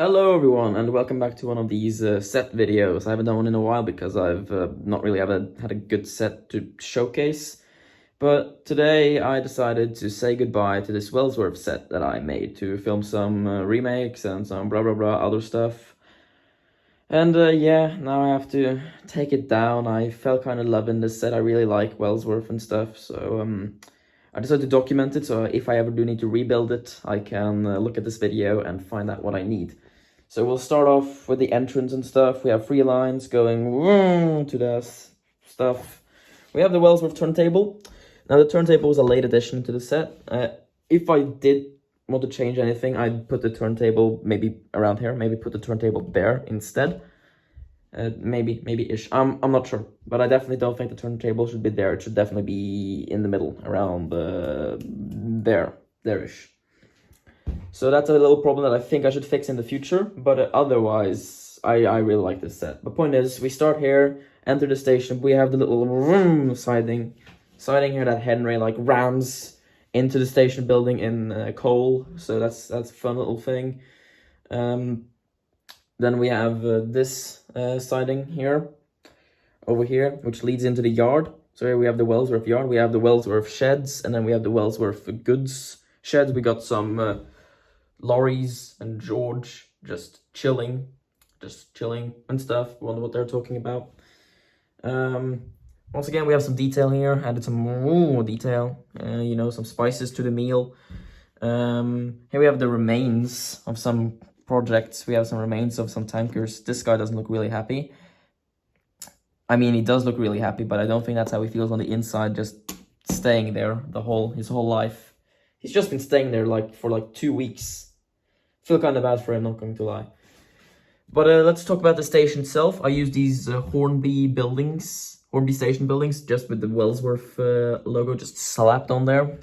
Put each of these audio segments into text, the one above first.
Hello everyone, and welcome back to one of these set videos. I haven't done one in a while because I've not really ever had a good set to showcase. But today I decided to say goodbye to this Wellsworth set that I made to film some remakes and some blah blah blah other stuff. And yeah, now I have to take it down. I fell kind of loving this set. I really like Wellsworth and stuff, so I decided to document it, so if I ever do need to rebuild it, I can look at this video and find out what I need. So we'll start off with the entrance and stuff. We have 3 lines going to the stuff. We have the Wellsworth turntable. Now the turntable was a late addition to the set. If I did want to change anything, I'd put the turntable maybe around here. Maybe put the turntable there instead. Maybe-ish. I'm not sure, but I definitely don't think the turntable should be there. It should definitely be in the middle, around there-ish. So that's a little problem that I think I should fix in the future, but otherwise, I really like this set. The point is, we start here, enter the station, we have the little siding here that Henry like rams into the station building in coal, so that's a fun little thing. Then we have this siding here, over here, which leads into the yard. So here we have the Wellsworth yard, we have the Wellsworth sheds, and then we have the Wellsworth goods sheds. We got some lorries and George just chilling and stuff. Wonder what they're talking about. Once again, we have some detail here. Added some more detail. Some spices to the meal. Here we have the remains of some projects. We have some remains of some tankers. This guy doesn't look really happy. I mean, he does look really happy, but I don't think that's how he feels on the inside, just staying there his whole life. He's just been staying there for 2 weeks. Feel kind of bad for him, not going to lie. But let's talk about the station itself. I use these Hornby station buildings, just with the Wellsworth logo just slapped on there.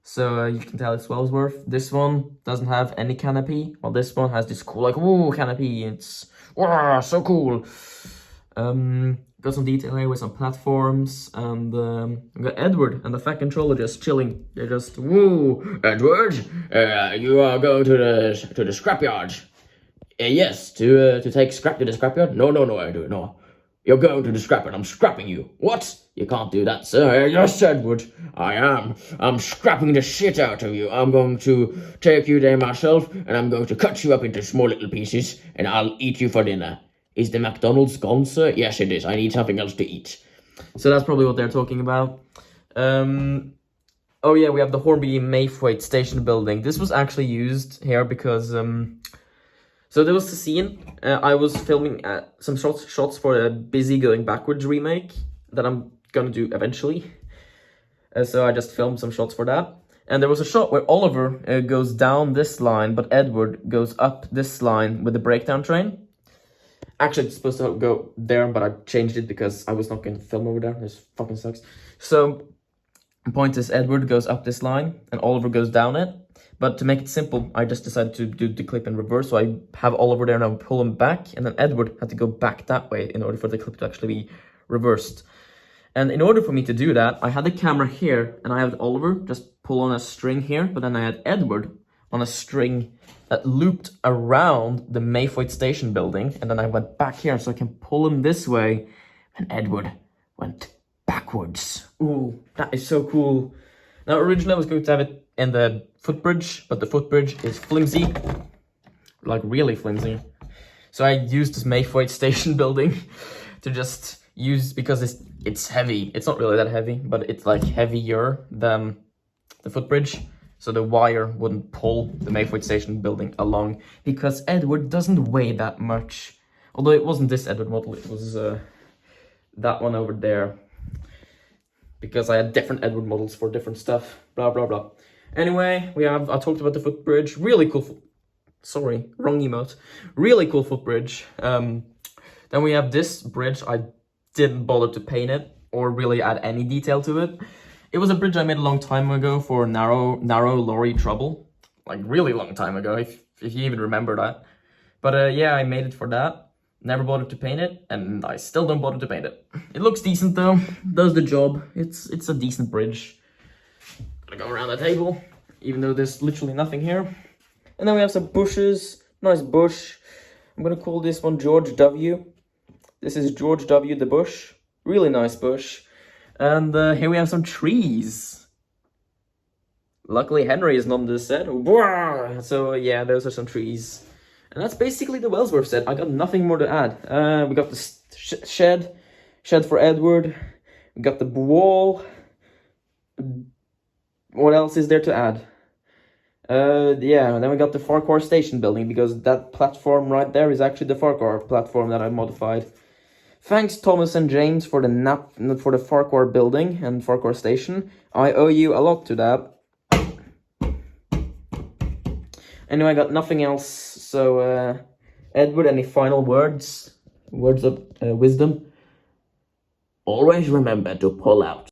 So you can tell it's Wellsworth. This one doesn't have any canopy, while this one has this cool, canopy. It's so cool. Got some detail here with some platforms, and we got Edward and the Fat Controller just chilling. They're just, woo, Edward, you are going to the scrapyard. Yes, to take scrap to the scrapyard? No, Edward, no. You're going to the scrapyard. I'm scrapping you. What? You can't do that, sir. Yes, Edward, I am. I'm scrapping the shit out of you. I'm going to take you there myself, and I'm going to cut you up into small little pieces, and I'll eat you for dinner. Is the McDonald's gone, sir? Yes, it is. I need something else to eat. So that's probably what they're talking about. Oh yeah, we have the Hornby Mayfreight station building. This was actually used here because so there was the scene. I was filming some shots for a Busy Going Backwards remake that I'm gonna do eventually. So I just filmed some shots for that. And there was a shot where Oliver goes down this line, but Edward goes up this line with the breakdown train. Actually, it's supposed to go there, but I changed it because I was not going to film over there. This fucking sucks. So, the point is, Edward goes up this line, and Oliver goes down it. But to make it simple, I just decided to do the clip in reverse. So I have Oliver there, and I pull him back, and then Edward had to go back that way in order for the clip to actually be reversed. And in order for me to do that, I had the camera here, and I had Oliver just pull on a string here, but then I had Edward on a string that looped around the Mayfreight station building, and then I went back here so I can pull him this way, and Edward went backwards. Ooh, that is so cool. Now, originally I was going to have it in the footbridge, but the footbridge is flimsy, like really flimsy. So I used this Mayfreight station building to just use, because it's heavy. It's not really that heavy, but it's like heavier than the footbridge. So the wire wouldn't pull the Mayfreight station building along, because Edward doesn't weigh that much. Although it wasn't this Edward model, it was that one over there. Because I had different Edward models for different stuff, blah, blah, blah. Anyway, I talked about the footbridge, really cool, sorry, wrong emote. Really cool footbridge. Then we have this bridge. I didn't bother to paint it, or really add any detail to it. It was a bridge I made a long time ago for narrow lorry trouble. Like, really long time ago, if you even remember that. But yeah, I made it for that. Never bothered to paint it, and I still don't bother to paint it. It looks decent though, does the job. It's a decent bridge. Gonna go around the table, even though there's literally nothing here. And then we have some bushes Nice bush. I'm gonna call this one George W. This is George W. the bush. Really nice bush. And here we have some trees. Luckily, Henry is not in this set. So yeah, those are some trees. And that's basically the Wellsworth set. I got nothing more to add. We got the shed for Edward. We got the wall. What else is there to add? Yeah, and then we got the Farquhar station building, because that platform right there is actually the Farquhar platform that I modified. Thanks Thomas and James for the Farquhar building and Farquhar station. I owe you a lot to that. Anyway, I got nothing else, so Edward, any final words? Words of wisdom? Always remember to pull out.